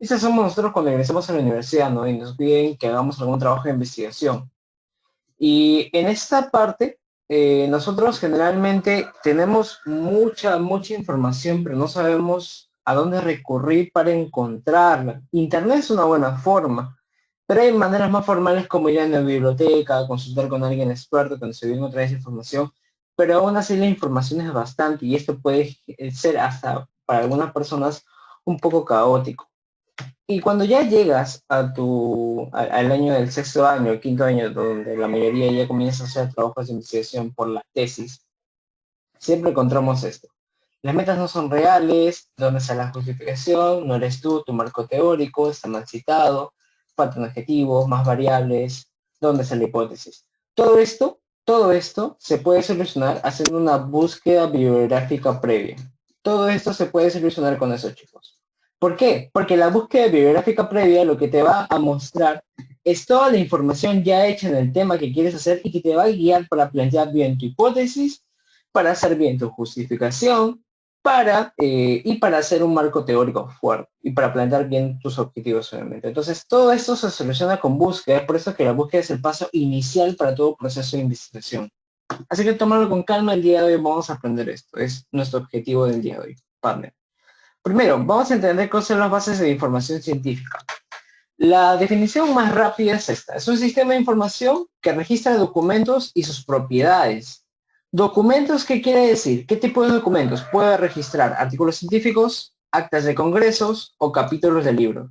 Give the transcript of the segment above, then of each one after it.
Estos somos nosotros cuando ingresamos a la universidad, ¿no? Y nos piden que hagamos algún trabajo de investigación. Y en esta parte, nosotros generalmente tenemos mucha información, pero no sabemos a dónde recurrir para encontrarla. Internet es una buena forma, pero hay maneras más formales como ir a una biblioteca, consultar con alguien experto, cuando se viene otra vez información, pero aún así la información es bastante y esto puede ser hasta para algunas personas un poco caótico. Y cuando ya llegas al año del sexto año, el quinto año, donde la mayoría ya comienza a hacer trabajos de investigación por la tesis, siempre encontramos esto. Las metas no son reales, ¿dónde está la justificación? No eres tú, tu marco teórico, está mal citado, faltan adjetivos, más variables, ¿dónde está la hipótesis? Todo esto se puede solucionar haciendo una búsqueda bibliográfica previa. Todo esto se puede solucionar con esos chicos. ¿Por qué? Porque la búsqueda bibliográfica previa lo que te va a mostrar es toda la información ya hecha en el tema que quieres hacer y que te va a guiar para plantear bien tu hipótesis, para hacer bien tu justificación, y para hacer un marco teórico fuerte y para plantear bien tus objetivos obviamente. Entonces todo esto se soluciona con búsqueda, es por eso que la búsqueda es el paso inicial para todo proceso de investigación. Así que tomarlo con calma, el día de hoy vamos a aprender esto, es nuestro objetivo del día de hoy, partner. Primero, vamos a entender cuáles son las bases de información científica. La definición más rápida es esta. Es un sistema de información que registra documentos y sus propiedades. ¿Documentos qué quiere decir? ¿Qué tipo de documentos? Puede registrar artículos científicos, actas de congresos o capítulos de libros.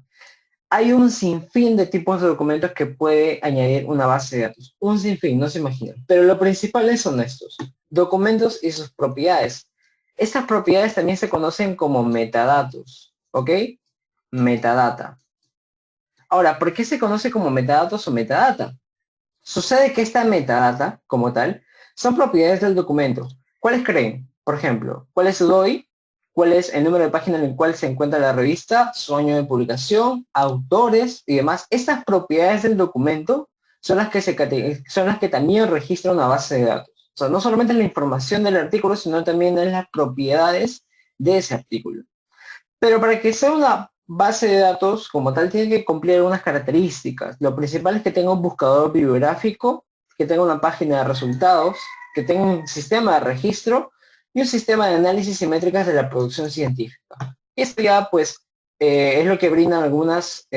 Hay un sinfín de tipos de documentos que puede añadir una base de datos. Un sinfín, no se imaginan. Pero lo principal son estos. Documentos y sus propiedades. Estas propiedades también se conocen como metadatos. ¿Ok? Metadata. Ahora, ¿por qué se conoce como metadatos o metadata? Sucede que esta metadata, como tal, son propiedades del documento. ¿Cuáles creen? Por ejemplo, ¿cuál es su DOI? ¿Cuál es el número de página en el cual se encuentra la revista? Su año de publicación, autores y demás. Estas propiedades del documento son las que también registran una base de datos. O sea, no solamente la información del artículo, sino también en las propiedades de ese artículo. Pero para que sea una base de datos como tal tiene que cumplir algunas características. Lo principal es que tenga un buscador bibliográfico, que tenga una página de resultados, que tenga un sistema de registro y un sistema de análisis y métricas de la producción científica. Y esto ya pues es lo que brindan algunos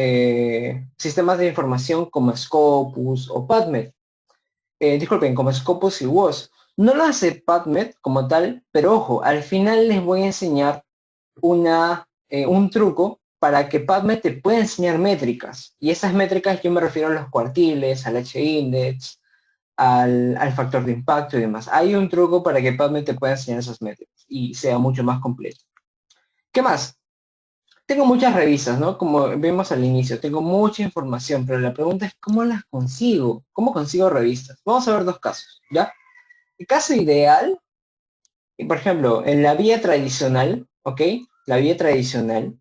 sistemas de información como Scopus o PubMed. Disculpen, como Scopus y WOS. No lo hace PubMed como tal, pero ojo, al final les voy a enseñar un truco para que PubMed te pueda enseñar métricas. Y esas métricas yo me refiero a los cuartiles, al H-index, al factor de impacto y demás. Hay un truco para que PubMed te pueda enseñar esas métricas y sea mucho más completo. ¿Qué más? Tengo muchas revistas, ¿no? Como vimos al inicio, tengo mucha información, pero la pregunta es ¿cómo las consigo? ¿Cómo consigo revistas? Vamos a ver dos casos, ¿ya? El caso ideal, por ejemplo, en la vía tradicional, ¿ok? La vía tradicional,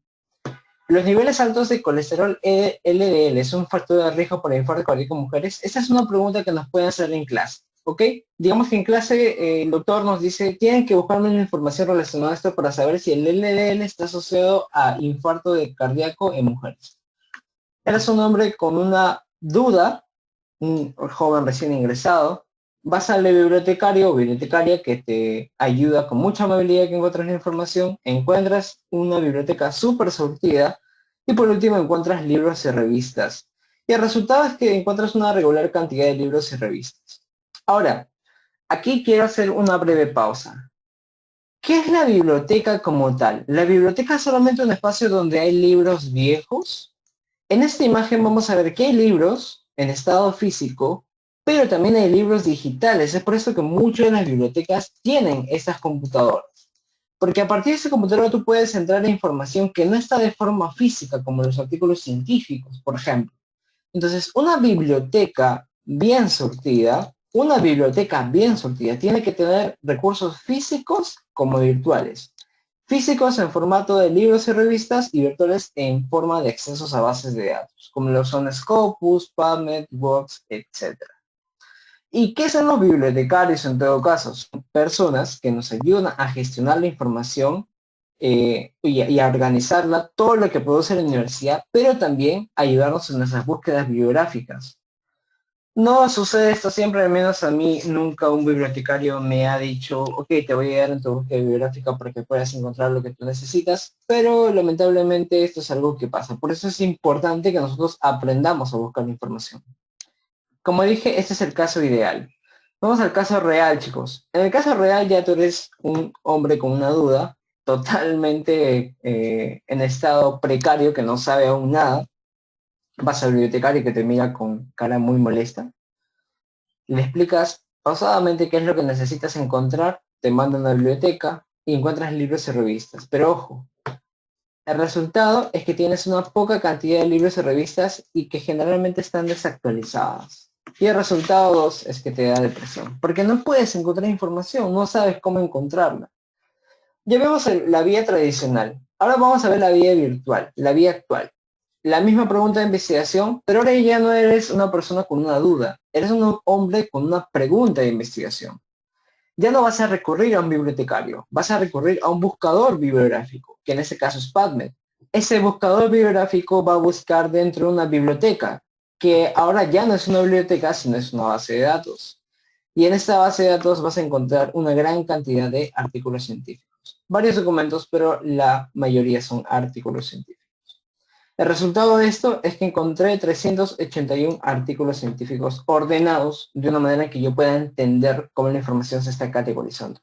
los niveles altos de colesterol LDL es un factor de riesgo para infarto cardíaco en mujeres. Esa es una pregunta que nos pueden hacer en clase, ¿ok? Digamos que en clase el doctor nos dice, tienen que buscarme una información relacionada a esto para saber si el LDL está asociado a infarto de cardíaco en mujeres. Eres un hombre con una duda, un joven recién ingresado, vas al bibliotecario o bibliotecaria que te ayuda con mucha amabilidad que encuentres la información, encuentras una biblioteca súper surtida y por último encuentras libros y revistas. Y el resultado es que encuentras una regular cantidad de libros y revistas. Ahora, aquí quiero hacer una breve pausa. ¿Qué es la biblioteca como tal? ¿La biblioteca es solamente un espacio donde hay libros viejos? En esta imagen vamos a ver que hay libros en estado físico, pero también hay libros digitales. Es por eso que muchas de las bibliotecas tienen estas computadoras. Porque a partir de esa computadora tú puedes entrar a información que no está de forma física, como los artículos científicos, por ejemplo. Entonces, una biblioteca bien surtida tiene que tener recursos físicos como virtuales. Físicos en formato de libros y revistas y virtuales en forma de accesos a bases de datos, como lo son Scopus, PubMed, Box, etc. ¿Y qué son los bibliotecarios en todo caso? Son personas que nos ayudan a gestionar la información y a organizarla, todo lo que produce la universidad, pero también ayudarnos en nuestras búsquedas bibliográficas. No sucede esto siempre, al menos a mí nunca un bibliotecario me ha dicho, ok, te voy a ayudar en tu búsqueda bibliográfica para que puedas encontrar lo que tú necesitas, pero lamentablemente esto es algo que pasa. Por eso es importante que nosotros aprendamos a buscar la información. Como dije, este es el caso ideal. Vamos al caso real, chicos. En el caso real ya tú eres un hombre con una duda, totalmente en estado precario, que no sabe aún nada. Vas al bibliotecario que te mira con cara muy molesta. Le explicas pausadamente qué es lo que necesitas encontrar, te mandan a la biblioteca y encuentras libros y revistas. Pero ojo, el resultado es que tienes una poca cantidad de libros y revistas y que generalmente están desactualizadas. Y el resultado 2 es que te da depresión, porque no puedes encontrar información, no sabes cómo encontrarla. Ya vemos la vía tradicional. Ahora vamos a ver la vía virtual, la vía actual. La misma pregunta de investigación, pero ahora ya no eres una persona con una duda, eres un hombre con una pregunta de investigación. Ya no vas a recurrir a un bibliotecario, vas a recurrir a un buscador bibliográfico, que en este caso es PubMed. Ese buscador bibliográfico va a buscar dentro de una biblioteca, que ahora ya no es una biblioteca, sino es una base de datos. Y en esta base de datos vas a encontrar una gran cantidad de artículos científicos. Varios documentos, pero la mayoría son artículos científicos. El resultado de esto es que encontré 381 artículos científicos ordenados de una manera que yo pueda entender cómo la información se está categorizando.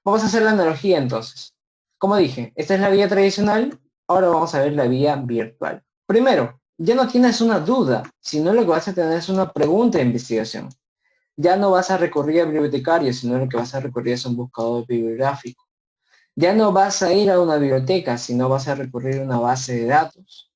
Vamos a hacer la analogía entonces. Como dije, esta es la vía tradicional, ahora vamos a ver la vía virtual. Primero, ya no tienes una duda, sino lo que vas a tener es una pregunta de investigación. Ya no vas a recurrir a bibliotecarios, sino lo que vas a recurrir es un buscador bibliográfico. Ya no vas a ir a una biblioteca, sino vas a recurrir a una base de datos.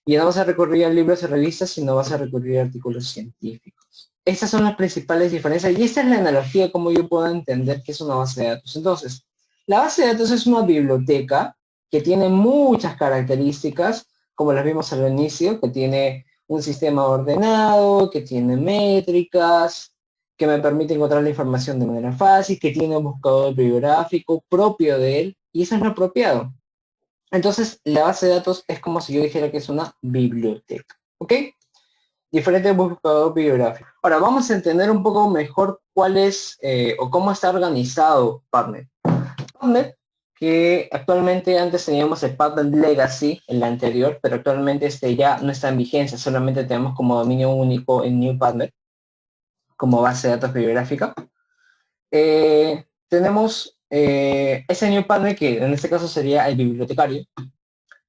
Y ya no vas a recurrir a libros y revistas, sino vas a recurrir a artículos científicos. Estas son las principales diferencias y esta es la analogía como yo puedo entender que es una base de datos. Entonces, la base de datos es una biblioteca que tiene muchas características, como las vimos al inicio, que tiene un sistema ordenado, que tiene métricas, que me permite encontrar la información de manera fácil, que tiene un buscador bibliográfico propio de él, y eso es lo apropiado. Entonces, la base de datos es como si yo dijera que es una biblioteca, ¿ok? Diferente buscador bibliográfico. Ahora, vamos a entender un poco mejor cuál es o cómo está organizado PubMed. PubMed, que actualmente antes teníamos el PubMed Legacy, el anterior, pero actualmente este ya no está en vigencia, solamente tenemos como dominio único en New PubMed, como base de datos bibliográfica. Tenemos ese New PubMed, que en este caso sería el bibliotecario,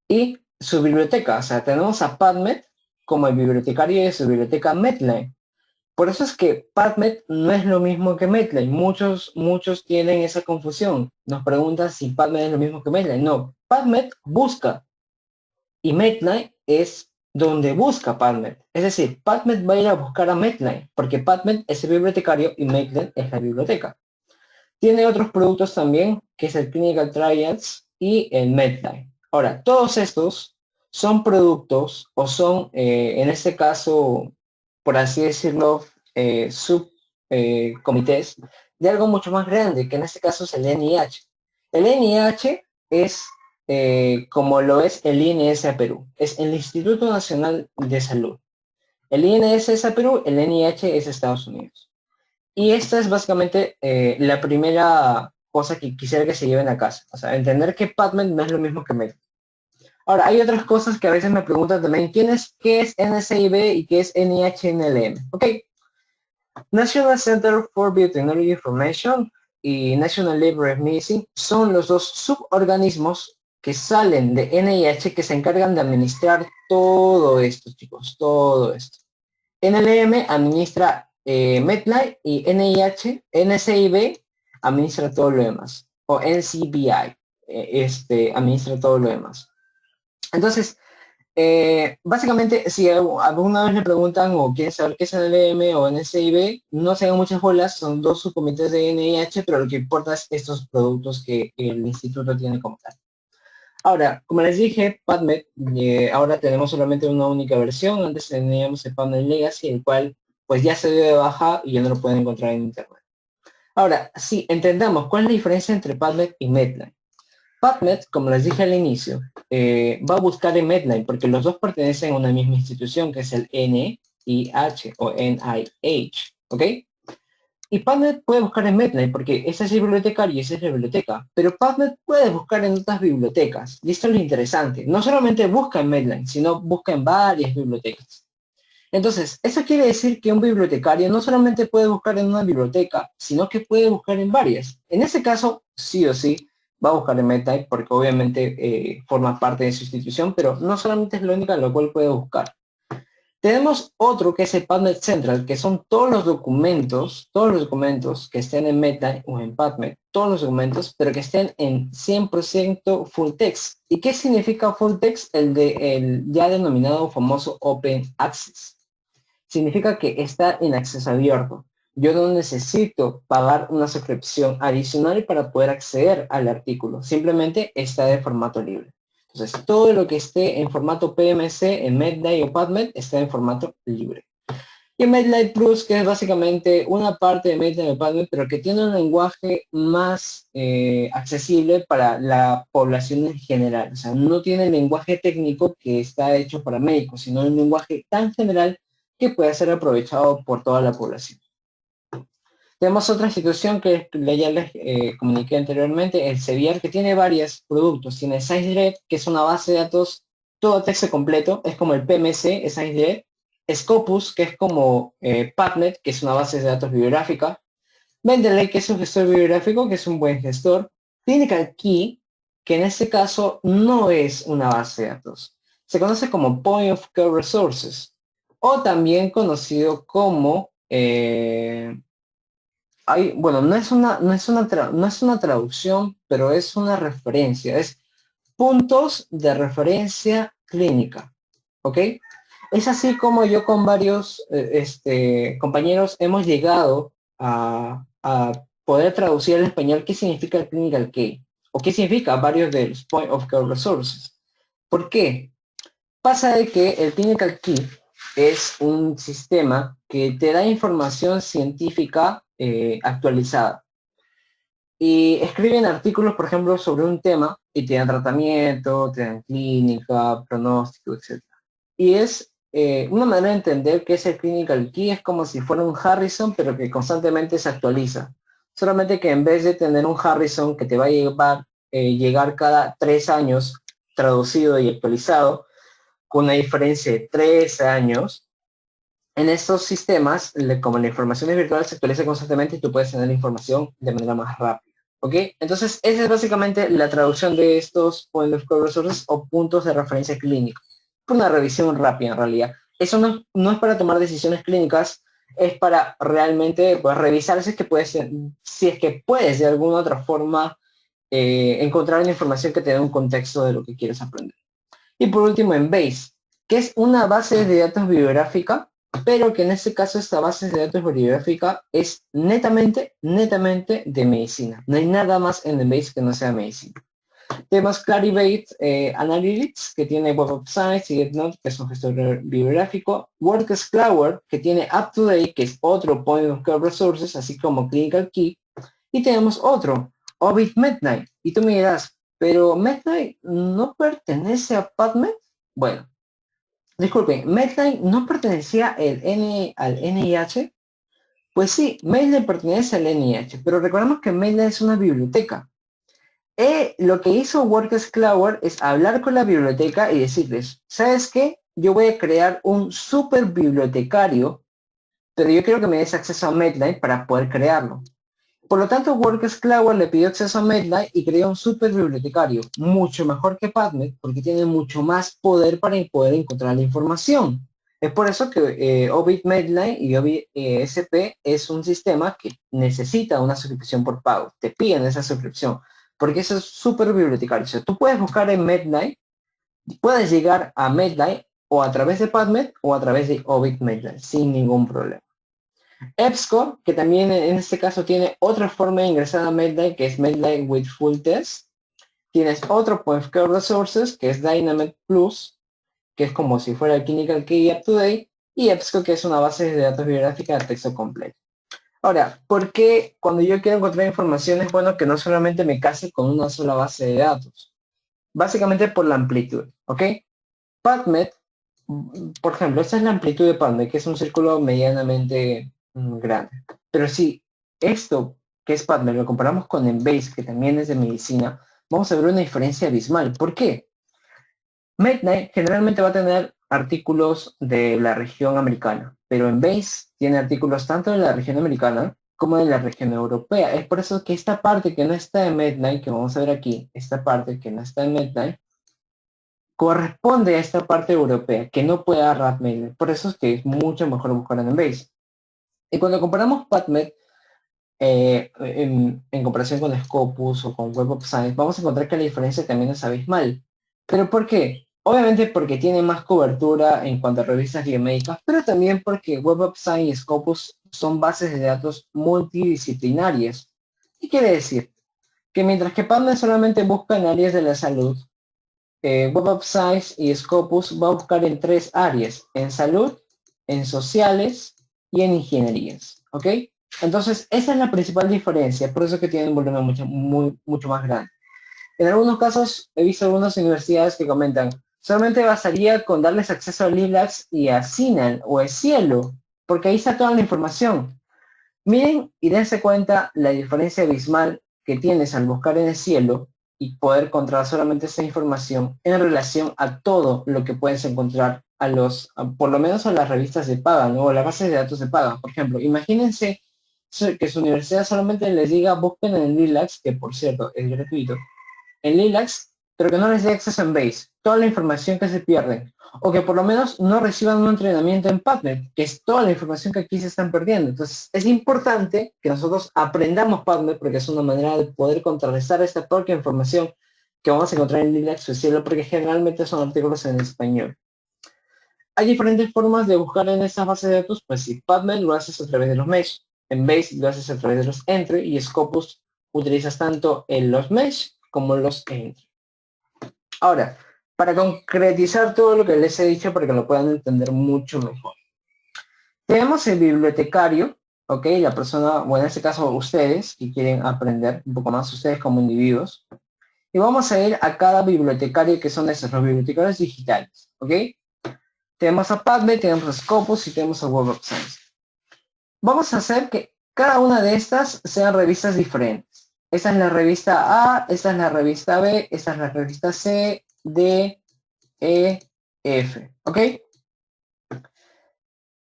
y su biblioteca. O sea, tenemos a PubMed como el bibliotecario de su biblioteca Medline. Por eso es que PubMed no es lo mismo que Medline. Muchos tienen esa confusión. Nos preguntan si PubMed es lo mismo que Medline. No, PubMed busca y Medline es donde busca PubMed. Es decir, PubMed va a ir a buscar a Medline porque PubMed es el bibliotecario y Medline es la biblioteca. Tiene otros productos también, que es el Clinical Trials y el Medline. Ahora, todos estos son productos o son, en este caso, por así decirlo, subcomités de algo mucho más grande, que en este caso es el NIH. El NIH es, como lo es el INS a Perú, es el Instituto Nacional de Salud. El INS es a Perú, el NIH es Estados Unidos. Y esta es básicamente la primera cosa que quisiera que se lleven a casa. O sea, entender que PubMed no es lo mismo que Medline. Ahora, hay otras cosas que a veces me preguntan también, ¿qué es NSIB y qué es NIHNLM? Ok, National Center for Biotechnology Information y National Library of Medicine son los dos suborganismos que salen de NIH que se encargan de administrar todo esto, chicos, todo esto. NLM administra Medline y NIH, NCIB administra todo lo demás. O NCBI administra todo lo demás. Entonces, básicamente, si alguna vez le preguntan o quieren saber qué es NLM o NCIB, no se hagan muchas bolas, son dos subcomités de NIH, pero lo que importa es estos productos que el instituto tiene como tal. Ahora, como les dije, PubMed, ahora tenemos solamente una única versión. Antes teníamos el PubMed Legacy, el cual pues ya se dio de baja y ya no lo pueden encontrar en internet. Ahora, si entendamos cuál es la diferencia entre PubMed y Medline. PubMed, como les dije al inicio, va a buscar en Medline porque los dos pertenecen a una misma institución que es el NIH o NIH, ¿ok? Y PubMed puede buscar en Medline porque ese es el bibliotecario y esa es la biblioteca, pero PubMed puede buscar en otras bibliotecas. Y esto es lo interesante. No solamente busca en Medline, sino busca en varias bibliotecas. Entonces, eso quiere decir que un bibliotecario no solamente puede buscar en una biblioteca, sino que puede buscar en varias. En ese caso, sí o sí, va a buscar en Medline porque obviamente forma parte de su institución, pero no solamente es lo único en lo cual puede buscar. Tenemos otro que es el PubMed Central, que son todos los documentos que estén en Meta o en PubMed, todos los documentos, pero que estén en 100% full text. ¿Y qué significa full text? El ya denominado famoso Open Access. Significa que está en acceso abierto. Yo no necesito pagar una suscripción adicional para poder acceder al artículo. Simplemente está de formato libre. Entonces, todo lo que esté en formato PMC, en Medline o PubMed, está en formato libre. Y Medline Plus, que es básicamente una parte de Medline o PubMed, pero que tiene un lenguaje más accesible para la población en general. O sea, no tiene el lenguaje técnico que está hecho para médicos, sino un lenguaje tan general que puede ser aprovechado por toda la población. Tenemos otra institución que ya les comuniqué anteriormente, el Sevier, que tiene varios productos. Tiene ScienceDirect, que es una base de datos todo texto completo, es como el PMC, es ScienceDirect. Scopus, que es como PubMed, que es una base de datos bibliográfica. Mendeley, que es un gestor bibliográfico, que es un buen gestor. Clinical Key, que en este caso no es una base de datos. Se conoce como Point of Care Resources, o también conocido como bueno, no es una traducción, pero es una referencia, es puntos de referencia clínica, ¿ok? Es así como yo con varios compañeros hemos llegado a poder traducir al español qué significa el Clinical Key, o qué significa varios de los Point of Care Resources. ¿Por qué? Pasa de que el Clinical Key es un sistema que te da información científica actualizada. Y escriben artículos, por ejemplo, sobre un tema y te dan tratamiento, te dan clínica, pronóstico, etc. Y es una manera de entender que ese Clinical Key es como si fuera un Harrison, pero que constantemente se actualiza. Solamente que en vez de tener un Harrison que te va a llegar cada 3 años traducido y actualizado, con una diferencia de 3 años, en estos sistemas, como la información es virtual, se actualiza constantemente y tú puedes tener la información de manera más rápida. ¿Ok? Entonces, esa es básicamente la traducción de estos Point of Care Resources o puntos de referencia clínica. Una revisión rápida en realidad. Eso no es para tomar decisiones clínicas, es para realmente pues, revisar si es que puedes de alguna otra forma encontrar una información que te dé un contexto de lo que quieres aprender. Y por último, en Base, que es una base de datos bibliográfica, pero que en este caso esta base de datos bibliográfica es netamente de medicina. No hay nada más en el Base que no sea medicina. Tenemos Clarivate Analytics, que tiene Web of Science y GetNote, que es un gestor bibliográfico. WordCloud, que tiene UpToDate, que es otro Point of Care Resources, así como Clinical Key. Y tenemos otro, Ovid Medline. Y tú me dirás, pero Medline no pertenece a PubMed. Bueno, disculpen, Medline no pertenecía al NIH. Pues sí, Medline pertenece al NIH, pero recordemos que Medline es una biblioteca. Lo que hizo WordCloud es hablar con la biblioteca y decirles, ¿sabes qué? Yo voy a crear un super bibliotecario, pero yo quiero que me des acceso a Medline para poder crearlo. Por lo tanto, WordCloud le pidió acceso a Medline y creó un super bibliotecario, mucho mejor que PubMed, porque tiene mucho más poder para poder encontrar la información. Es por eso que Ovid Medline y Ovid SP es un sistema que necesita una suscripción por pago. Te piden esa suscripción, porque eso es súper bibliotecario. O sea, tú puedes buscar en Medline, puedes llegar a Medline o a través de PubMed o a través de Ovid Medline, sin ningún problema. EBSCO, que también en este caso tiene otra forma de ingresar a Medline, que es Medline with Full Test. Tienes otro Point of Care Resources, que es Dynamite Plus, que es como si fuera el Clinical Key UpToDate, y EBSCO, que es una base de datos bibliográfica de texto completo. Ahora, ¿por qué cuando yo quiero encontrar información es bueno que no solamente me case con una sola base de datos? Básicamente por la amplitud, ¿ok? PubMed, por ejemplo, esta es la amplitud de PubMed, que es un círculo medianamente grande. Pero si esto, que es PubMed, lo comparamos con Embase, que también es de medicina, vamos a ver una diferencia abismal. ¿Por qué? Medline generalmente va a tener artículos de la región americana, pero Embase tiene artículos tanto de la región americana como de la región europea. Es por eso que esta parte que no está en Medline, que vamos a ver aquí, esta parte que no está en Medline, corresponde a esta parte europea, que no puede agarrar Medline. Por eso es que es mucho mejor buscar en Embase. Y cuando comparamos PubMed, en comparación con Scopus o con Web of Science, vamos a encontrar que la diferencia también es abismal. ¿Pero por qué? Obviamente porque tiene más cobertura en cuanto a revistas biomédicas, pero también porque Web of Science y Scopus son bases de datos multidisciplinarias. ¿Qué quiere decir? Que mientras que PubMed solamente busca en áreas de la salud, Web of Science y Scopus va a buscar en 3 áreas: en salud, en sociales y en ingenierías. ¿Ok? Entonces, esa es la principal diferencia, por eso que tienen un volumen mucho más grande. En algunos casos, he visto algunas universidades que comentan, solamente bastaría con darles acceso a Lilacs y a Sinan o a Cielo, porque ahí está toda la información. Miren y dense cuenta la diferencia abismal que tienes al buscar en el Cielo y poder encontrar solamente esa información en relación a todo lo que puedes encontrar por lo menos a las revistas de paga, ¿no? O las bases de datos de paga. Por ejemplo, imagínense que su universidad solamente les diga busquen en Lilacs, que por cierto es gratuito, en Lilacs, pero que no les dé acceso en Base, toda la información que se pierde, o que por lo menos no reciban un entrenamiento en PubMed, que es toda la información que aquí se están perdiendo. Entonces, es importante que nosotros aprendamos PubMed porque es una manera de poder contrarrestar esta poca información que vamos a encontrar en Lilacs o Cielo, porque generalmente son artículos en español. Hay diferentes formas de buscar en estas bases de datos, pues si PubMed lo haces a través de los mesh, en Base lo haces a través de los entry y Scopus utilizas tanto en los mesh como los entry. Ahora, para concretizar todo lo que les he dicho para que lo puedan entender mucho mejor. Tenemos el bibliotecario, ¿ok? La persona, bueno, en este caso ustedes, que quieren aprender un poco más, ustedes como individuos. Y vamos a ir a cada bibliotecario que son esos, los bibliotecarios digitales, ¿ok? Tenemos a PubMed, tenemos a Scopus y tenemos a Web of Science. Vamos a hacer que cada una de estas sean revistas diferentes. Esta es la revista A, esta es la revista B, esta es la revista C, D, E, F, ¿ok?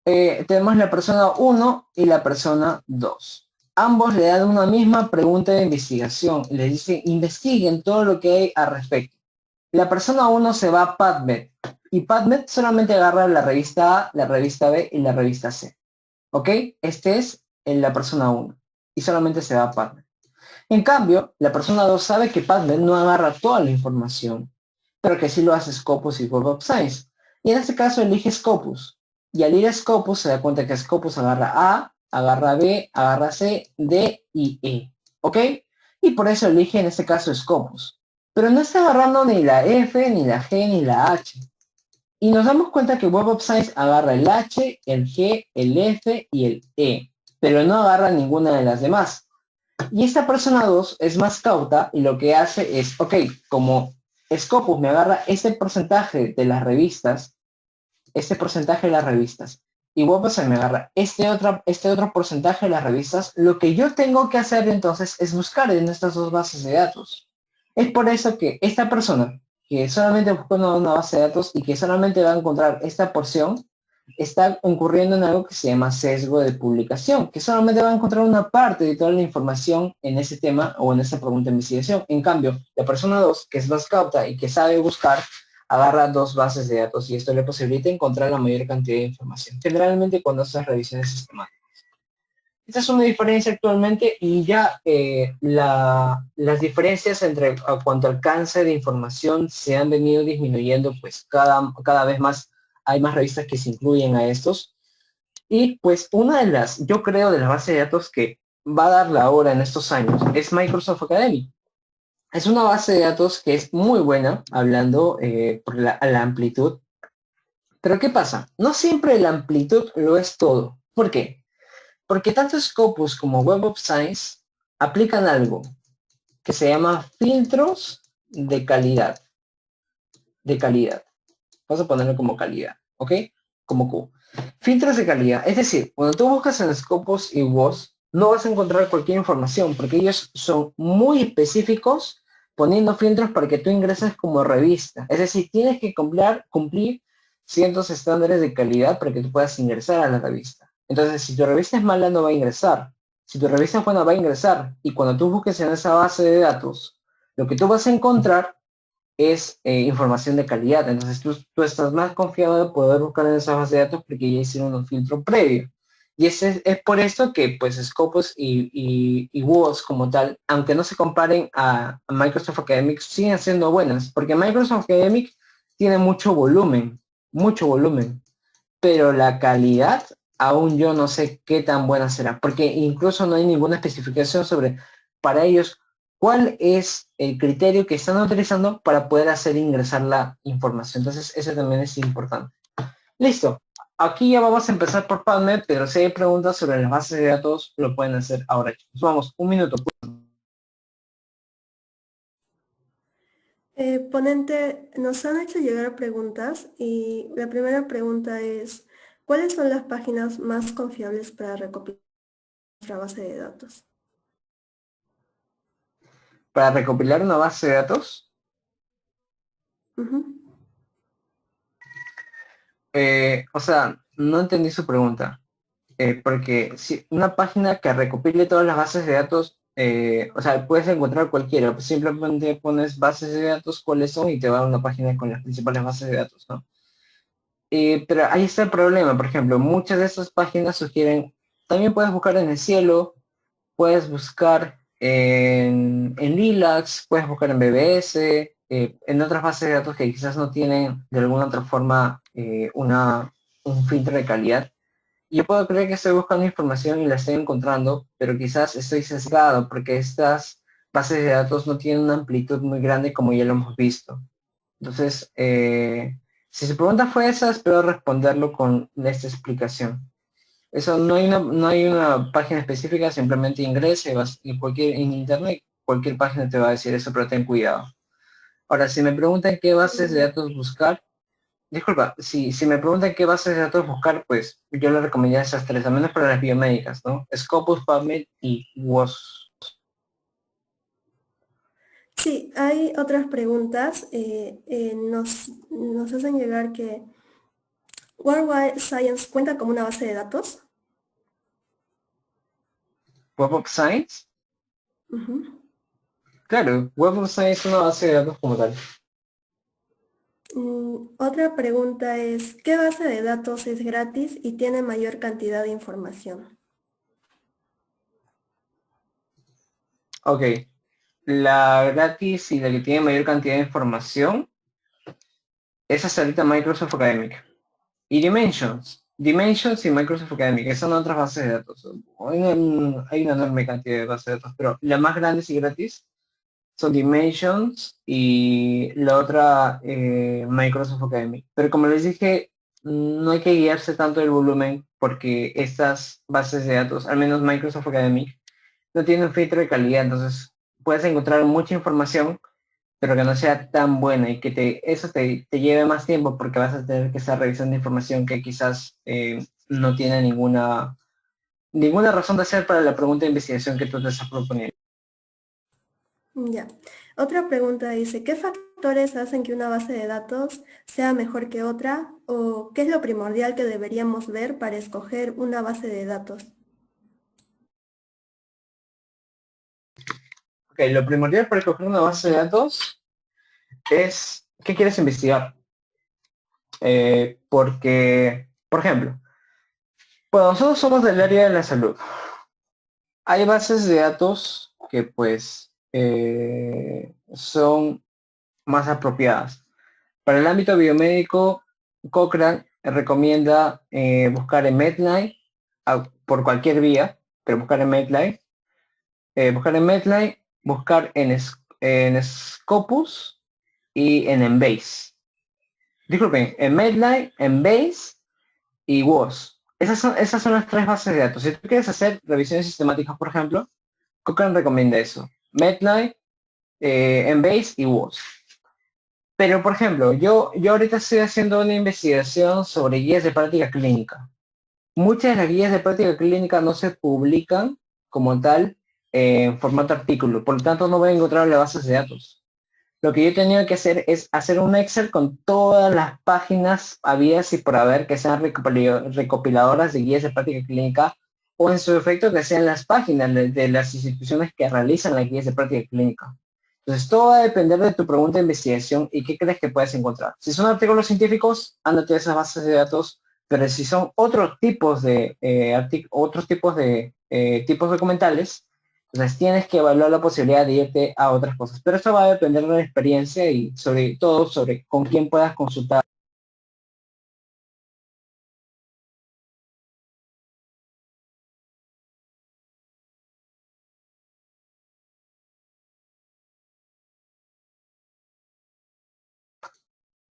Tenemos la persona 1 y la persona 2. Ambos le dan una misma pregunta de investigación. Le dice, investiguen todo lo que hay al respecto. La persona 1 se va a PubMed y PubMed solamente agarra la revista A, la revista B y la revista C. ¿Ok? Este es la persona 1 y solamente se va a PubMed. En cambio, la persona 2 sabe que PubMed no agarra toda la información, pero que sí lo hace Scopus y Web of Science. Y en este caso elige Scopus. Y al ir a Scopus se da cuenta que Scopus agarra A, agarra B, agarra C, D y E. ¿Ok? Y por eso elige en este caso Scopus. Pero no está agarrando ni la F, ni la G, ni la H. Y nos damos cuenta que Web of Science agarra el H, el G, el F y el E. Pero no agarra ninguna de las demás. Y esta persona 2 es más cauta y lo que hace es, ok, como Scopus me agarra este porcentaje de las revistas, y Web of Science me agarra este otro porcentaje de las revistas, lo que yo tengo que hacer entonces es buscar en estas dos bases de datos. Es por eso que esta persona, que solamente buscó una base de datos y que solamente va a encontrar esta porción, está incurriendo en algo que se llama sesgo de publicación, que solamente va a encontrar una parte de toda la información en ese tema o en esa pregunta de investigación. En cambio, la persona 2, que es más cauta y que sabe buscar, agarra dos bases de datos y esto le posibilita encontrar la mayor cantidad de información, generalmente cuando haces revisiones sistemáticas. Esta es una diferencia actualmente y ya las diferencias entre a cuanto alcance de información se han venido disminuyendo, pues cada vez más hay más revistas que se incluyen a estos. Y pues una de las, yo creo, de las bases de datos que va a dar la hora en estos años es Microsoft Academy. Es una base de datos que es muy buena, hablando por la amplitud. Pero ¿qué pasa? No siempre la amplitud lo es todo. ¿Por qué? Porque tanto Scopus como Web of Science aplican algo que se llama filtros de calidad. De calidad. Vamos a ponerlo como calidad, ¿ok? Como Q. Filtros de calidad. Es decir, cuando tú buscas en Scopus y WOS, no vas a encontrar cualquier información porque ellos son muy específicos poniendo filtros para que tú ingreses como revista. Es decir, tienes que cumplir ciertos estándares de calidad para que tú puedas ingresar a la revista. Entonces, si tu revista es mala, no va a ingresar. Si tu revista es buena, va a ingresar. Y cuando tú busques en esa base de datos, lo que tú vas a encontrar es información de calidad. Entonces tú estás más confiado de poder buscar en esa base de datos porque ya hicieron un filtro previo. Y es por esto que pues Scopus y WOS como tal, aunque no se comparen a Microsoft Academic, siguen siendo buenas. Porque Microsoft Academic tiene mucho volumen. Pero la calidad, aún yo no sé qué tan buena será. Porque incluso no hay ninguna especificación sobre, para ellos, cuál es el criterio que están utilizando para poder hacer ingresar la información. Entonces, eso también es importante. Listo. Aquí ya vamos a empezar por PubMed, pero si hay preguntas sobre las bases de datos, lo pueden hacer ahora, chicos. Vamos, un minuto. Ponente, nos han hecho llegar preguntas y la primera pregunta es, ¿cuáles son las páginas más confiables para recopilar nuestra base de datos? Para recopilar una base de datos, Ujú. o sea, no entendí su pregunta. Porque si una página que recopile todas las bases de datos, o sea, puedes encontrar cualquiera, pues simplemente pones bases de datos, cuáles son, y te va a una página con las principales bases de datos, ¿no? Pero ahí está el problema, por ejemplo, muchas de estas páginas sugieren, también puedes buscar en el cielo, puedes buscar en Lilacs, puedes buscar en BBS, en otras bases de datos que quizás no tienen de alguna otra forma un filtro de calidad. Yo puedo creer que estoy buscando información y la estoy encontrando, pero quizás estoy sesgado porque estas bases de datos no tienen una amplitud muy grande como ya lo hemos visto. Entonces, si su pregunta fue esa, espero responderlo con esta explicación. Eso no hay una página específica, simplemente ingresa y en internet, cualquier página te va a decir eso, pero ten cuidado. Ahora, si me preguntan qué bases de datos buscar, disculpa, si me preguntan qué bases de datos buscar, pues yo le recomendaría esas tres, al menos para las biomédicas, ¿no? Scopus, PubMed y WOS. Sí, hay otras preguntas. Nos hacen llegar que World Science cuenta como una base de datos. Web of Science, Ujú. claro, Web of Science es una base de datos como tal. Otra pregunta es, ¿qué base de datos es gratis y tiene mayor cantidad de información? Ok, la gratis y la que tiene mayor cantidad de información es hasta ahorita Microsoft Academic. Y Dimensions y Microsoft Academic, esas son otras bases de datos. Hay una enorme cantidad de bases de datos, pero las más grandes y gratis son Dimensions y la otra Microsoft Academy. Pero como les dije, no hay que guiarse tanto del volumen porque estas bases de datos, al menos Microsoft Academy, no tienen un filtro de calidad, entonces puedes encontrar mucha información, pero que no sea tan buena y que eso te lleve más tiempo porque vas a tener que estar revisando información que quizás no tiene ninguna razón de ser para la pregunta de investigación que tú te estás proponiendo. Ya. Otra pregunta dice, ¿qué factores hacen que una base de datos sea mejor que otra? ¿O qué es lo primordial que deberíamos ver para escoger una base de datos? Ok, lo primordial para escoger una base de datos es qué quieres investigar. Porque, por ejemplo, pues nosotros somos del área de la salud. Hay bases de datos que pues son más apropiadas. Para el ámbito biomédico, Cochrane recomienda buscar en Medline por cualquier vía, pero buscar en Medline, buscar en Scopus y en Embase. Disculpen, en Medline, Embase y WOS. Esas son las tres bases de datos. Si tú quieres hacer revisiones sistemáticas, por ejemplo, Cochrane recomienda eso. Medline, Embase y WOS. Pero, por ejemplo, yo ahorita estoy haciendo una investigación sobre guías de práctica clínica. Muchas de las guías de práctica clínica no se publican como tal en formato artículo, por lo tanto no voy a encontrar las bases de datos. Lo que yo he tenido que hacer es hacer un Excel con todas las páginas habidas y por haber que sean recopiladoras de guías de práctica clínica o en su efecto que sean las páginas de las instituciones que realizan las guías de práctica clínica. Entonces todo va a depender de tu pregunta de investigación y qué crees que puedes encontrar. Si son artículos científicos, ándate a esas bases de datos, pero si son otros tipos de tipos documentales, entonces tienes que evaluar la posibilidad de irte a otras cosas. Pero eso va a depender de la experiencia y sobre todo sobre con quién puedas consultar.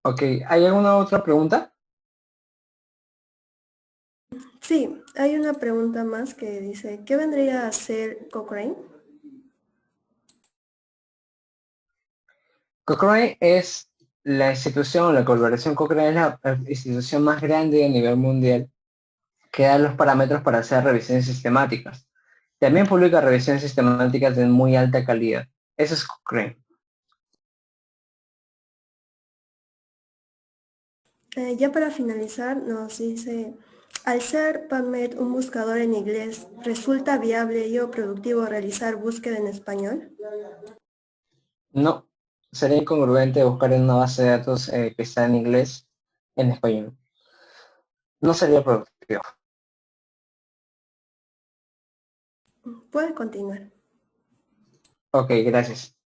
Ok, ¿hay alguna otra pregunta? Sí, hay una pregunta más que dice, ¿qué vendría a ser Cochrane? Cochrane es la institución, la colaboración Cochrane es la institución más grande a nivel mundial que da los parámetros para hacer revisiones sistemáticas. También publica revisiones sistemáticas de muy alta calidad. Eso es Cochrane. Ya para finalizar, nos dice, al ser PubMed un buscador en inglés, ¿resulta viable y o productivo realizar búsqueda en español? No, sería incongruente buscar en una base de datos que está en inglés en español. No sería productivo. Puede continuar. Ok, gracias.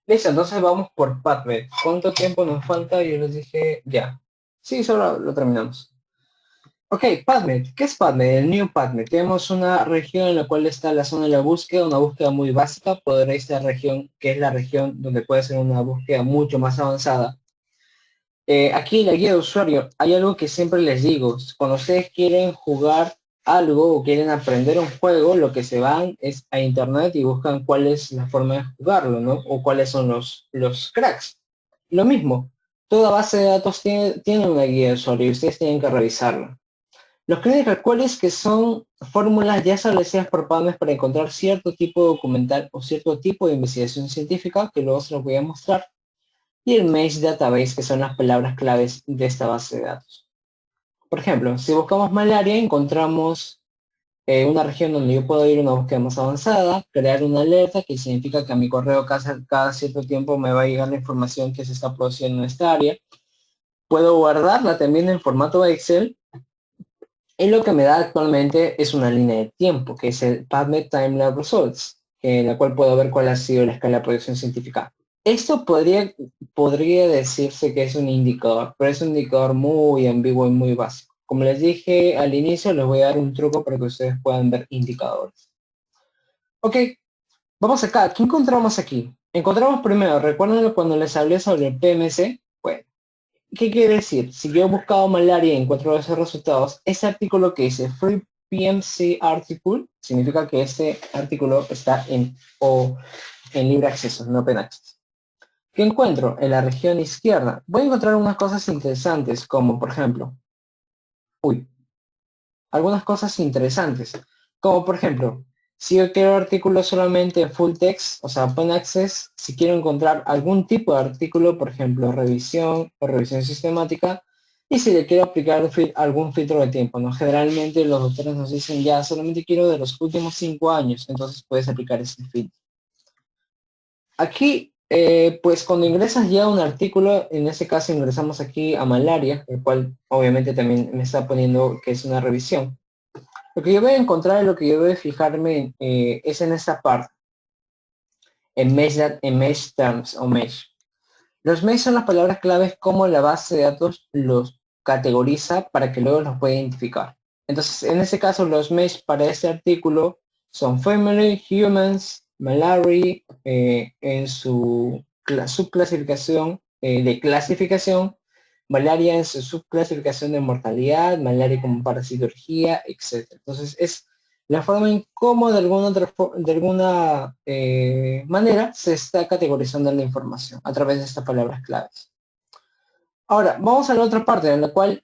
Listo, entonces vamos por PubMed. ¿Cuánto tiempo nos falta? Yo les dije ya. Sí, solo lo terminamos. Ok, PubMed. ¿Qué es PubMed? El New PubMed. Tenemos una región en la cual está la zona de la búsqueda, una búsqueda muy básica. Podrá esta región, que es la región donde puede ser una búsqueda mucho más avanzada. Aquí la guía de usuario, hay algo que siempre les digo, cuando ustedes quieren jugar algo o quieren aprender un juego, lo que se van es a internet y buscan cuál es la forma de jugarlo, ¿no? O cuáles son los cracks. Lo mismo, toda base de datos tiene una guía de usuario y ustedes tienen que revisarla. Los credit cuáles que son fórmulas ya establecidas por PubMed para encontrar cierto tipo de documental o cierto tipo de investigación científica, que luego se los voy a mostrar y el Mesh Database, que son las palabras claves de esta base de datos. Por ejemplo, si buscamos malaria, encontramos una región donde yo puedo ir a una búsqueda más avanzada, crear una alerta, que significa que a mi correo cada cierto tiempo me va a llegar la información que se está produciendo en esta área. Puedo guardarla también en formato Excel. Y lo que me da actualmente es una línea de tiempo, que es el PubMed Timeline Results, en la cual puedo ver cuál ha sido la escala de producción científica. Esto podría decirse que es un indicador, pero es un indicador muy ambiguo y muy básico. Como les dije al inicio, les voy a dar un truco para que ustedes puedan ver indicadores. Ok, vamos acá. ¿Qué encontramos aquí? Encontramos primero, ¿recuerdan cuando les hablé sobre el PMC? Bueno, ¿qué quiere decir? Si yo he buscado malaria y encuentro esos resultados, ese artículo que dice Free PMC Article significa que este artículo está en libre acceso, no open access. ¿Qué encuentro? En la región izquierda voy a encontrar unas cosas interesantes, como por ejemplo, algunas cosas interesantes, como por ejemplo, si yo quiero artículos solamente full text, o sea, open access, si quiero encontrar algún tipo de artículo, por ejemplo, revisión o revisión sistemática, y si le quiero aplicar algún filtro de tiempo, ¿no? Generalmente los doctores nos dicen, ya, solamente quiero de los últimos 5 años, entonces puedes aplicar ese filtro. Aquí, pues cuando ingresas ya un artículo, en este caso ingresamos aquí a malaria, el cual obviamente también me está poniendo que es una revisión. Lo que yo voy a encontrar, lo que yo voy a fijarme es en esta parte, en mesh terms o mesh. Los mesh son las palabras claves como la base de datos los categoriza para que luego los pueda identificar. Entonces, en este caso, los mesh para este artículo son family, humans, malaria, en su subclasificación de clasificación, malaria en su subclasificación de mortalidad, malaria como parasitología, etc. Entonces es la forma en cómo de alguna manera se está categorizando la información a través de estas palabras claves. Ahora, vamos a la otra parte en la cual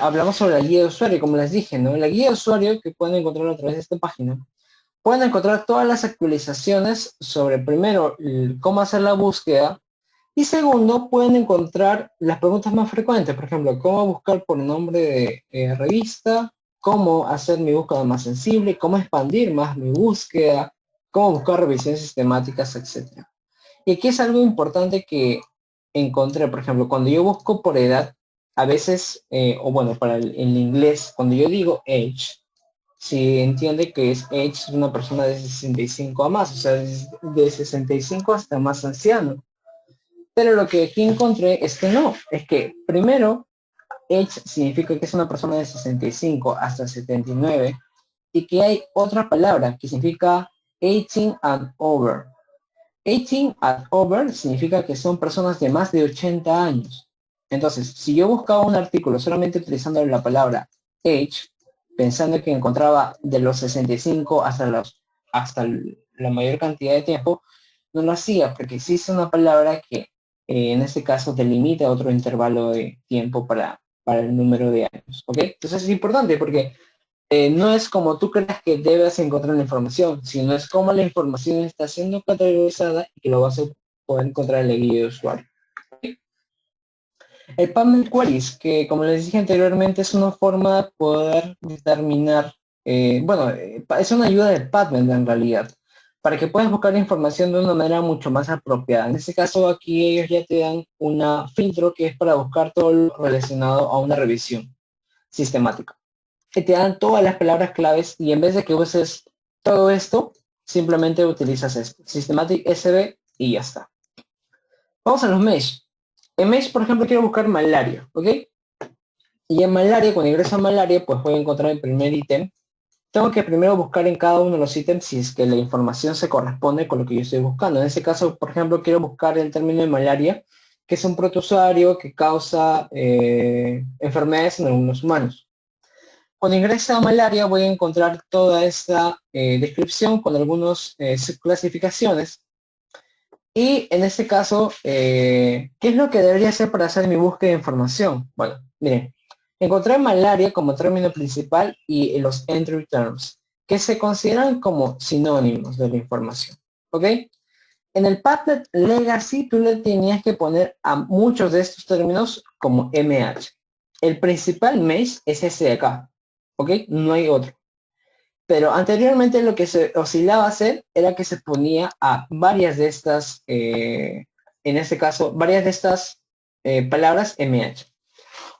hablamos sobre la guía de usuario, como les dije, ¿no? La guía de usuario que pueden encontrar a través de esta página, pueden encontrar todas las actualizaciones sobre, primero, cómo hacer la búsqueda, y segundo, pueden encontrar las preguntas más frecuentes, por ejemplo, cómo buscar por nombre de revista, cómo hacer mi búsqueda más sensible, cómo expandir más mi búsqueda, cómo buscar revisiones sistemáticas, etc. Y aquí es algo importante que encontré, por ejemplo, cuando yo busco por edad, a veces, o bueno, para el inglés, cuando yo digo age, si entiende que es age de una persona de 65 a más, o sea, de 65 hasta más anciano. Pero lo que aquí encontré es que no, es que primero, age significa que es una persona de 65 hasta 79 y que hay otra palabra que significa 18 and over. 18 and over significa que son personas de más de 80 años. Entonces, si yo buscaba un artículo solamente utilizando la palabra age, pensando que encontraba de los 65 hasta la mayor cantidad de tiempo, no lo hacía porque existe una palabra que en este caso delimita otro intervalo de tiempo para el número de años. ¿Ok? Entonces es importante porque no es como tú creas que debes encontrar la información, sino es como la información está siendo categorizada y que lo vas a poder encontrar en la guía de usuario. El PubMed Queries, que como les dije anteriormente, es una forma de poder determinar, es una ayuda del PubMed en realidad, para que puedas buscar información de una manera mucho más apropiada. En este caso aquí ellos ya te dan un filtro que es para buscar todo lo relacionado a una revisión sistemática. Que te dan todas las palabras claves y en vez de que uses todo esto, simplemente utilizas esto, Systematic SB y ya está. Vamos a los mesh. En mesh, por ejemplo, quiero buscar malaria, ¿ok? Y en malaria, cuando ingreso a malaria, pues voy a encontrar el primer ítem. Tengo que primero buscar en cada uno de los ítems si es que la información se corresponde con lo que yo estoy buscando. En este caso, por ejemplo, quiero buscar el término de malaria, que es un protozoario que causa enfermedades en algunos humanos. Cuando ingrese a malaria voy a encontrar toda esta descripción con algunas subclasificaciones. Y en este caso, ¿qué es lo que debería hacer para hacer mi búsqueda de información? Bueno, miren, encontré malaria como término principal y los entry terms, que se consideran como sinónimos de la información. ¿Ok? En el PubMed Legacy tú le tenías que poner a muchos de estos términos como MH. El principal mesh es ese de acá. ¿Ok? No hay otro. Pero anteriormente lo que se oscilaba a hacer era que se ponía a varias de estas, en este caso, varias de estas palabras MH.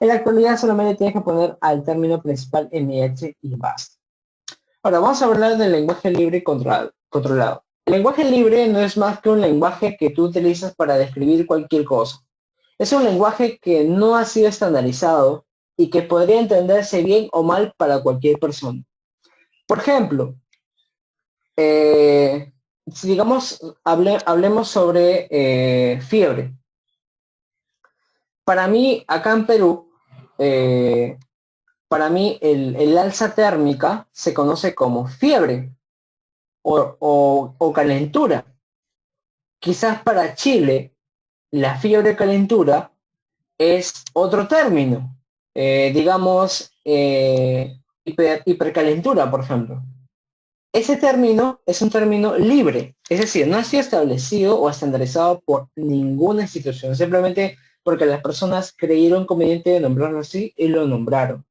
En la actualidad solamente tienes que poner al término principal MH y basta. Ahora vamos a hablar del lenguaje libre y controlado. El lenguaje libre no es más que un lenguaje que tú utilizas para describir cualquier cosa. Es un lenguaje que no ha sido estandarizado y que podría entenderse bien o mal para cualquier persona. Por ejemplo, si digamos, hablemos sobre fiebre. Para mí, acá en Perú, para mí el alza térmica se conoce como fiebre o calentura. Quizás para Chile, la fiebre calentura es otro término. Digamos, hipercalentura, por ejemplo. Ese término es un término libre, es decir, no ha sido establecido o estandarizado por ninguna institución, simplemente porque las personas creyeron conveniente nombrarlo así y lo nombraron.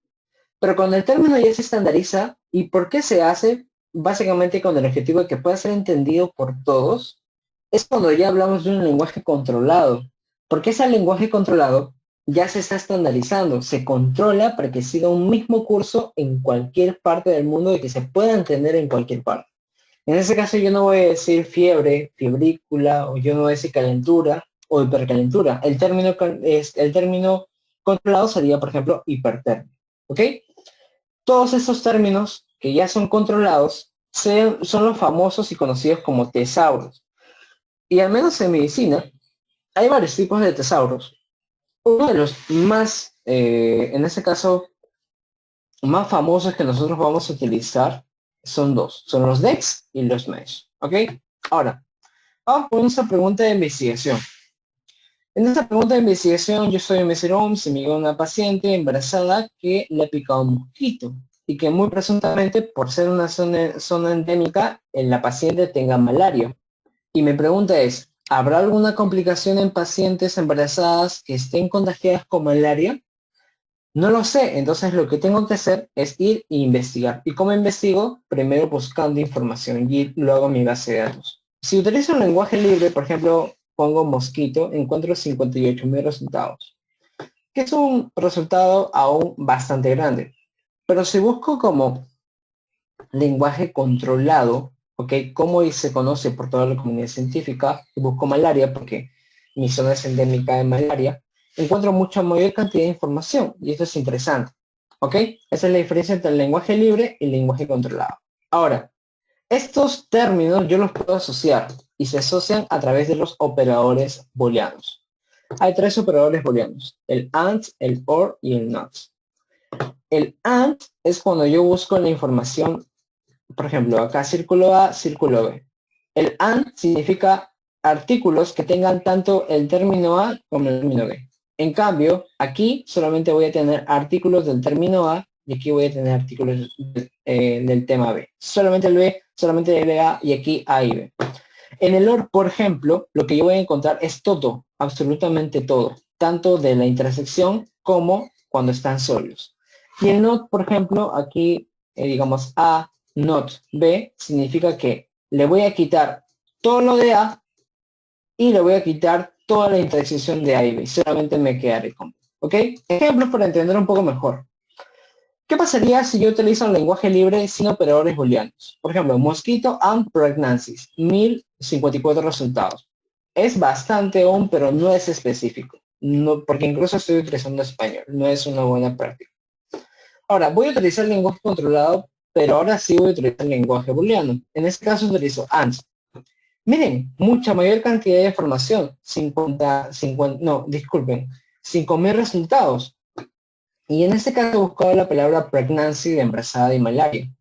Pero cuando el término ya se estandariza, ¿y por qué se hace? Básicamente con el objetivo de que pueda ser entendido por todos, es cuando ya hablamos de un lenguaje controlado, porque ese lenguaje controlado ya se está estandarizando, se controla para que siga un mismo curso en cualquier parte del mundo y que se pueda entender en cualquier parte. En ese caso yo no voy a decir fiebre, fiebrícula, o yo no voy a decir calentura o hipercalentura. El término controlado sería, por ejemplo, hipertermia. ¿Ok? Todos esos términos que ya son controlados son los famosos y conocidos como tesauros. Y al menos en medicina hay varios tipos de tesauros. Uno de los más, en este caso, más famosos que nosotros vamos a utilizar son dos. Son los DEX y los MESH. ¿Ok? Ahora, vamos con nuestra pregunta de investigación. En esta pregunta de investigación, yo soy Mr. Holmes y me llegó una paciente embarazada que le ha picado un mosquito y que muy presuntamente, por ser una zona endémica, la paciente tenga malaria. Y mi pregunta es, ¿habrá alguna complicación en pacientes embarazadas que estén contagiadas con malaria? No lo sé, entonces lo que tengo que hacer es ir e investigar. ¿Y cómo investigo? Primero buscando información y luego mi base de datos. Si utilizo un lenguaje libre, por ejemplo, pongo mosquito, encuentro 58.000 resultados, que es un resultado aún bastante grande. Pero si busco como lenguaje controlado, ¿ok? Como se conoce por toda la comunidad científica, y busco malaria porque mi zona es endémica de malaria, encuentro mucha mayor cantidad de información y esto es interesante, ¿ok? Esa es la diferencia entre el lenguaje libre y el lenguaje controlado. Ahora, estos términos yo los puedo asociar y se asocian a través de los operadores booleanos. Hay tres operadores booleanos, el AND, el OR y el NOT. El AND es cuando yo busco la información, por ejemplo, acá círculo A, círculo B. El AND significa artículos que tengan tanto el término A como el término B. En cambio, aquí solamente voy a tener artículos del término A y aquí voy a tener artículos del tema B. Solamente el B, solamente el A y aquí A y B. En el OR, por ejemplo, lo que yo voy a encontrar es todo, absolutamente todo, tanto de la intersección como cuando están solos. Y el NOT, por ejemplo, aquí, digamos, A, NOT, B, significa que le voy a quitar todo lo de A y le voy a quitar toda la intersección de A y B. Solamente me quedaré con B. ¿Ok? Ejemplos para entender un poco mejor. ¿Qué pasaría si yo utilizo un lenguaje libre sin operadores booleanos? Por ejemplo, mosquito and pregnancies, 1054 resultados. Es bastante aún, pero no es específico. No, porque incluso estoy utilizando español. No es una buena práctica. Ahora, voy a utilizar el lenguaje controlado, pero ahora sí voy a utilizar el lenguaje booleano. En este caso utilizo AND. Miren, mucha mayor cantidad de información. 5.000 resultados. Y en este caso he buscado la palabra pregnancy de embarazada y malaria.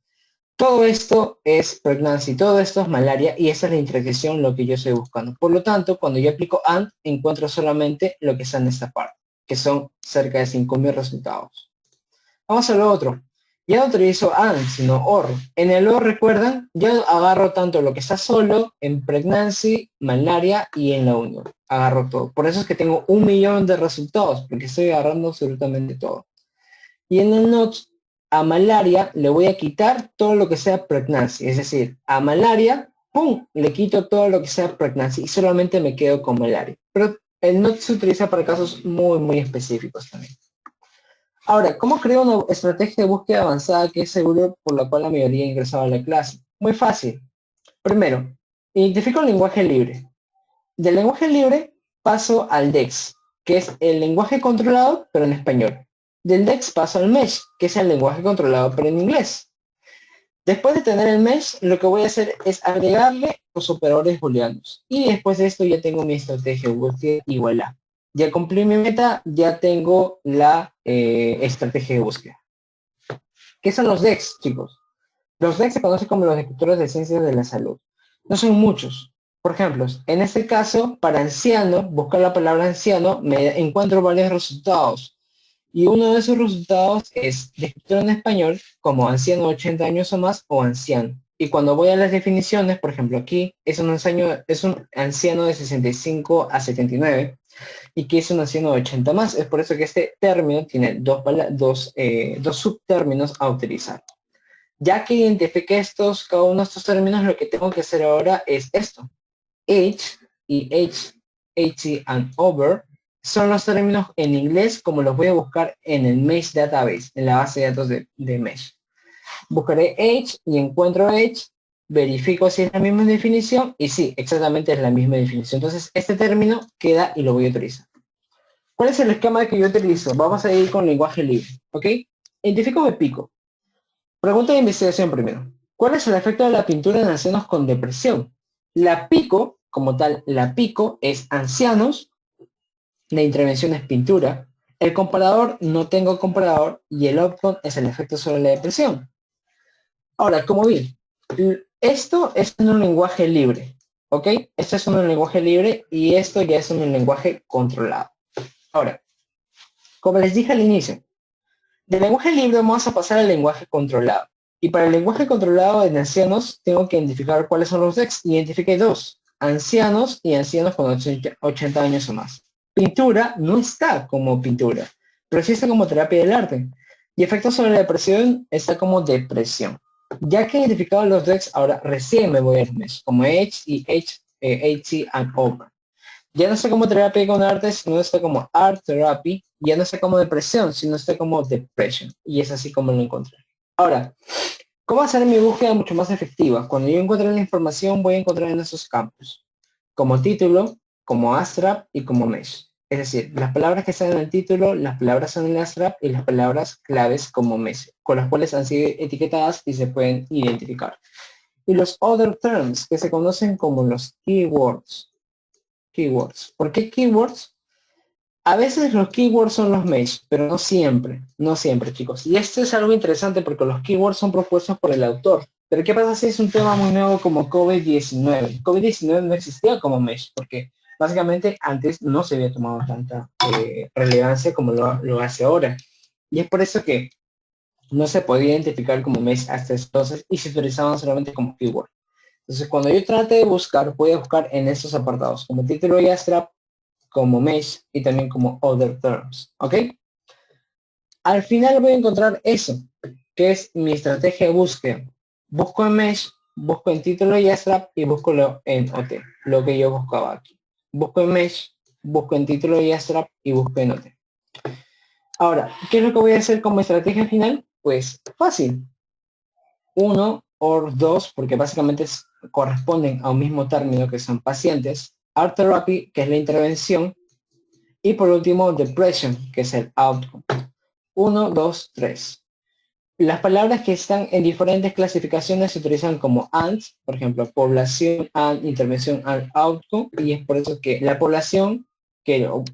Todo esto es pregnancy, todo esto es malaria y esa es la intersección lo que yo estoy buscando. Por lo tanto, cuando yo aplico AND, encuentro solamente lo que está en esta parte, que son cerca de 5.000 resultados. Vamos a lo otro. Ya no utilizo AND, sino OR. En el OR, recuerdan, yo agarro tanto lo que está solo, en pregnancy, malaria y en la unión. Agarro todo. Por eso es que tengo 1.000.000 de resultados, porque estoy agarrando absolutamente todo. Y en el NOT, a malaria le voy a quitar todo lo que sea pregnancy. Es decir, a malaria, ¡pum!, le quito todo lo que sea pregnancy y solamente me quedo con malaria. Pero el NOT se utiliza para casos muy, muy específicos también. Ahora, ¿cómo creo una estrategia de búsqueda avanzada que es seguro por la cual la mayoría ingresaba a la clase? Muy fácil. Primero, identifico el lenguaje libre. Del lenguaje libre paso al DEX, que es el lenguaje controlado, pero en español. Del DEX paso al MESH, que es el lenguaje controlado, pero en inglés. Después de tener el MESH, lo que voy a hacer es agregarle los operadores booleanos. Y después de esto ya tengo mi estrategia de búsqueda y voilà. Ya cumplí mi meta, ya tengo la estrategia de búsqueda. ¿Qué son los DEX, chicos? Los DEX se conocen como los descriptores de ciencias de la salud. No son muchos. Por ejemplo, en este caso, para anciano, buscar la palabra anciano, me encuentro varios resultados. Y uno de esos resultados es descriptor en español como anciano de 80 años o más o anciano. Y cuando voy a las definiciones, por ejemplo, aquí es un anciano de 65 a 79 y que es un anciano de 80 más. Es por eso que este término tiene dos subtérminos a utilizar. Ya que identifiqué cada uno de estos términos, lo que tengo que hacer ahora es esto. Age y age and over son los términos en inglés como los voy a buscar en el Mesh Database, en la base de datos de Mesh. Buscaré age y encuentro age, verifico si es la misma definición y sí, exactamente es la misma definición. Entonces este término queda y lo voy a utilizar. ¿Cuál es el esquema que yo utilizo? Vamos a ir con lenguaje libre, ¿ok? Identifico mi pico. Pregunta de investigación primero. ¿Cuál es el efecto de la pintura en ancianos con depresión? La pico, como tal, la pico es ancianos La intervención es pintura. El comparador, no tengo comparador, y el outcome es el efecto sobre la depresión. Ahora, como vi, esto es en un lenguaje libre, ¿ok? Esto es un lenguaje libre y esto ya es un lenguaje controlado. Ahora, como les dije al inicio, del lenguaje libre vamos a pasar al lenguaje controlado. Y para el lenguaje controlado en ancianos, tengo que identificar cuáles son los DEX. Identifiqué dos, ancianos y ancianos con 80 años o más. Pintura no está como pintura, pero sí está como terapia del arte. Y efectos sobre la depresión está como depresión. Ya que he identificado los DEX, ahora recién me voy a mes, como H y HC and Over. Ya no está como terapia con arte, sino está como art therapy. Ya no está como depresión, sino está como depression. Y es así como lo encontré. Ahora, ¿cómo hacer mi búsqueda mucho más efectiva? Cuando yo encuentre la información, voy a encontrar en esos campos. Como título, como abstract y como mesh. Es decir, las palabras que están en el título, las palabras en el abstract y las palabras claves como mesh, con las cuales han sido etiquetadas y se pueden identificar. Y los other terms, que se conocen como los keywords. Keywords. ¿Por qué keywords? A veces los keywords son los mesh, pero no siempre, chicos. Y esto es algo interesante porque los keywords son propuestos por el autor. Pero ¿qué pasa si es un tema muy nuevo como COVID-19? COVID-19 no existía como mesh, porque básicamente antes no se había tomado tanta relevancia como lo hace ahora. Y es por eso que no se podía identificar como mesh hasta entonces y se utilizaban solamente como keyword. Entonces, cuando yo trate de buscar, voy a buscar en estos apartados, como título y abstract, como mesh y también como other terms, ¿ok? Al final voy a encontrar eso, que es mi estrategia de búsqueda. Busco en mesh, busco en título y abstract y busco en OT, lo que yo buscaba aquí. Busco en mesh, busco en título y abstract y busco en OT. Ahora, ¿qué es lo que voy a hacer como estrategia final? Pues fácil. 1 o 2, porque básicamente corresponden a un mismo término que son pacientes. Art therapy, que es la intervención. Y por último, depression, que es el outcome. 1, 2, 3. Las palabras que están en diferentes clasificaciones se utilizan como AND, por ejemplo, población, AND, intervención, AND, outcome, y es por eso que la población,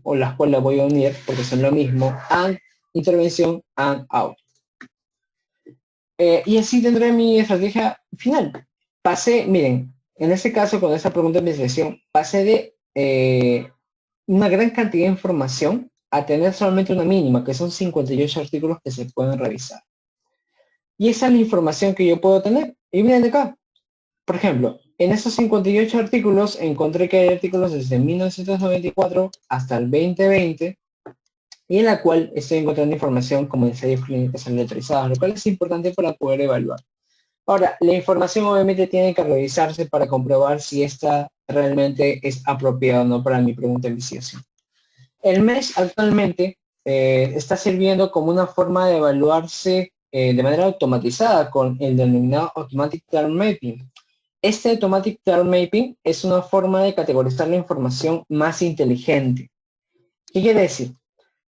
o las cuales la voy a unir, porque son lo mismo, AND, intervención, AND, outcome. Y así tendré mi estrategia final. Pasé, miren, en este caso, con esta pregunta de investigación, pasé de una gran cantidad de información a tener solamente una mínima, que son 58 artículos que se pueden revisar. Y esa es la información que yo puedo tener. Y miren de acá. Por ejemplo, en esos 58 artículos encontré que hay artículos desde 1994 hasta el 2020 y en la cual estoy encontrando información como ensayos clínicos aleatorizados, lo cual es importante para poder evaluar. Ahora, la información obviamente tiene que revisarse para comprobar si esta realmente es apropiada o no para mi pregunta de investigación. El MESH actualmente está sirviendo como una forma de evaluarse de manera automatizada con el denominado Automatic Term Mapping. Este Automatic Term Mapping es una forma de categorizar la información más inteligente. ¿Qué quiere decir?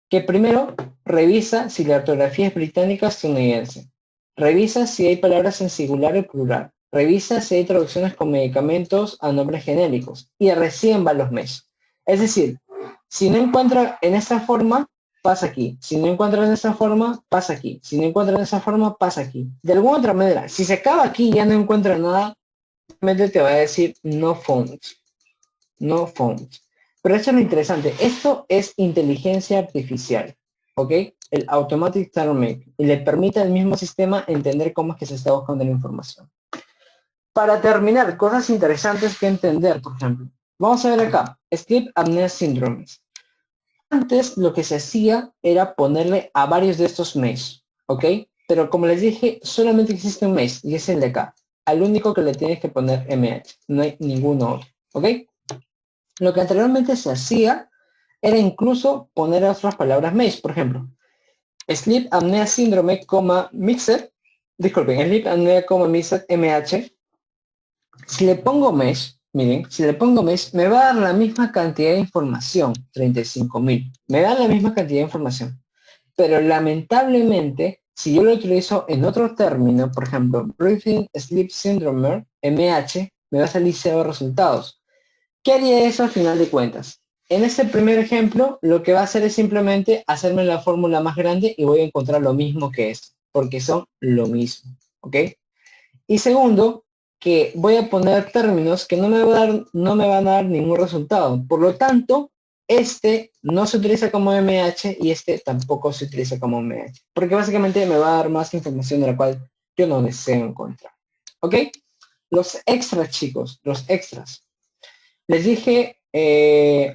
Que primero revisa si la ortografía es británica o estadounidense. Revisa si hay palabras en singular o plural. Revisa si hay traducciones con medicamentos a nombres genéricos. Y recién va los MESH. Es decir, si no encuentra en esta forma, pasa aquí. Si no encuentra en esta forma, pasa aquí. Si no encuentra en esta forma, pasa aquí. De alguna otra manera, si se acaba aquí y ya no encuentra nada, te va a decir no found. No found. Pero esto es lo interesante. Esto es inteligencia artificial. ¿Ok? El Automatic Term Mapping. Y le permite al mismo sistema entender cómo es que se está buscando la información. Para terminar, cosas interesantes que entender, por ejemplo. Vamos a ver acá. Sleep Apnea Syndrome. Antes lo que se hacía era ponerle a varios de estos mesh, ¿ok? Pero como les dije, solamente existe un mesh y es el de acá. Al único que le tienes que poner MH, no hay ninguno otro, ¿ok? Lo que anteriormente se hacía era incluso poner otras palabras mesh, por ejemplo, Sleep Apnea Síndrome, Mixed, disculpen, Sleep Apnea, Mixed MH. Si le pongo mesh, miren, si le pongo mesh, me va a dar la misma cantidad de información, 35.000. Me da la misma cantidad de información. Pero lamentablemente, si yo lo utilizo en otro término, por ejemplo, Breathing Sleep Syndrome, MH, me va a salir cero resultados. ¿Qué haría eso al final de cuentas? en este primer ejemplo, lo que va a hacer es simplemente hacerme la fórmula más grande y voy a encontrar lo mismo que es, porque son lo mismo, ¿ok? Y segundo, que voy a poner términos que no me van a dar ningún resultado. Por lo tanto, este no se utiliza como MH y este tampoco se utiliza como MH, porque básicamente me va a dar más información de la cual yo no deseo encontrar, ¿ok? Los extras, chicos, los extras. Les dije,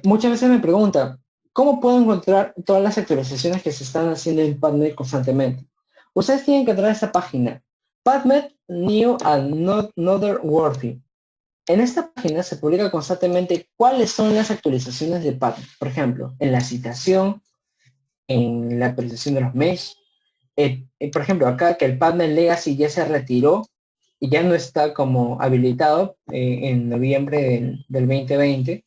muchas veces me preguntan, ¿cómo puedo encontrar todas las actualizaciones que se están haciendo en PubMed constantemente? Ustedes tienen que entrar a esta página, PubMed New and Noteworthy. En esta página se publica constantemente cuáles son las actualizaciones de PubMed. Por ejemplo, en la citación, en la actualización de los mesh. Por ejemplo, acá que el PubMed Legacy ya se retiró y ya no está como habilitado en noviembre del 2020,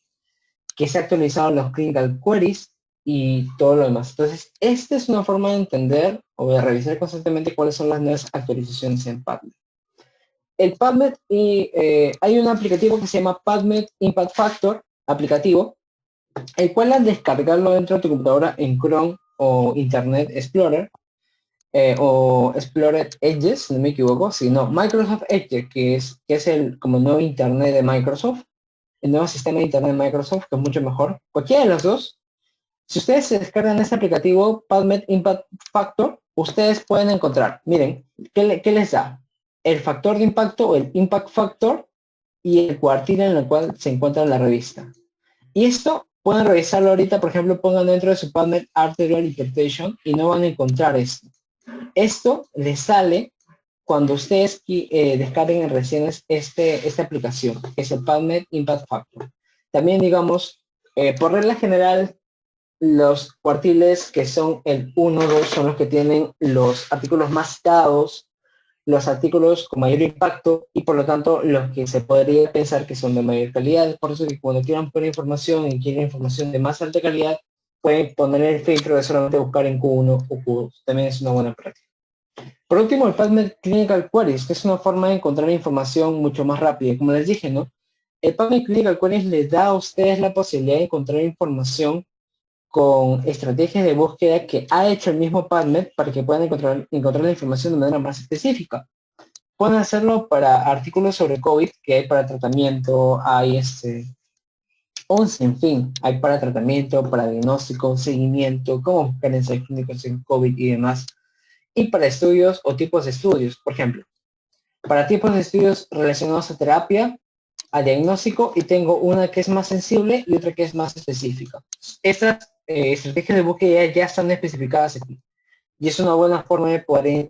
que se actualizaron los clinical queries y todo lo demás. Entonces, esta es una forma de entender o de revisar constantemente cuáles son las nuevas actualizaciones en PubMed. El PubMed y hay un aplicativo que se llama PubMed Impact Factor, aplicativo, el cual al descargarlo dentro de tu computadora en Chrome o Internet Explorer, o Explorer Edge, si no me equivoco, sino Microsoft Edge, que es el como nuevo Internet de Microsoft, el nuevo sistema de Internet de Microsoft, que es mucho mejor. Cualquiera de los dos, si ustedes se descargan este aplicativo PubMed Impact Factor, ustedes pueden encontrar, miren, ¿qué les da? El factor de impacto o el Impact Factor y el cuartil en el cual se encuentra la revista. Y esto pueden revisarlo ahorita, por ejemplo, pongan dentro de su PubMed Arterial Hypertension y no van a encontrar esto. Esto les sale cuando ustedes descarguen recién esta aplicación, que es el PubMed Impact Factor. También, digamos, por regla general, los cuartiles que son el 1, 2 son los que tienen los artículos más citados, los artículos con mayor impacto y por lo tanto los que se podría pensar que son de mayor calidad. Por eso que cuando quieran poner información y quieren información de más alta calidad, pueden poner el filtro de solamente buscar en Q1 o Q2. También es una buena práctica. Por último, el PubMed Clinical Queries, que es una forma de encontrar información mucho más rápida. Como les dije, ¿no? El PubMed Clinical Queries les da a ustedes la posibilidad de encontrar información con estrategias de búsqueda que ha hecho el mismo PubMed para que puedan encontrar la información de manera más específica. Pueden hacerlo para artículos sobre COVID, que hay para tratamiento, hay 11, en fin, hay para tratamiento, para diagnóstico, seguimiento, cómo buscar ensayos clínicos en COVID y demás. Y para estudios o tipos de estudios, por ejemplo, para tipos de estudios relacionados a terapia, a diagnóstico, y tengo una que es más sensible y otra que es más específica. Estas estrategias de búsqueda ya están especificadas aquí y es una buena forma de poder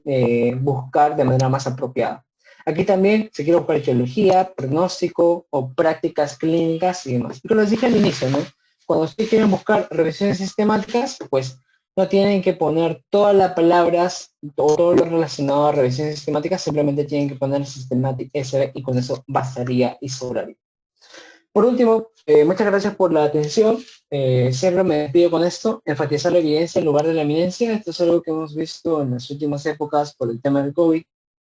buscar de manera más apropiada. Aquí también se quiere buscar etiología, pronóstico o prácticas clínicas y demás. Como les dije al inicio, ¿no? Cuando ustedes quieren buscar revisiones sistemáticas, pues no tienen que poner todas las palabras o todo lo relacionado a revisiones sistemáticas, simplemente tienen que poner Systematic SB y con eso bastaría y sobraría. Por último, muchas gracias por la atención. Siempre me despido con esto, enfatizar la evidencia en lugar de la eminencia. Esto es algo que hemos visto en las últimas épocas por el tema del COVID.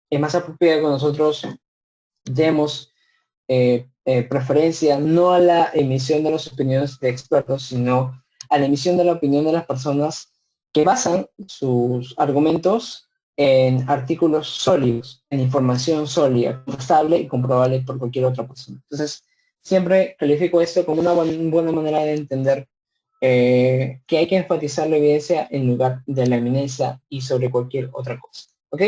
Es más apropiado que nosotros demos preferencia no a la emisión de las opiniones de expertos, sino a la emisión de la opinión de las personas que basan sus argumentos en artículos sólidos, en información sólida, estable y comprobable por cualquier otra persona. Entonces, siempre califico esto como una buena manera de entender que hay que enfatizar la evidencia en lugar de la eminencia y sobre cualquier otra cosa. ¿Ok?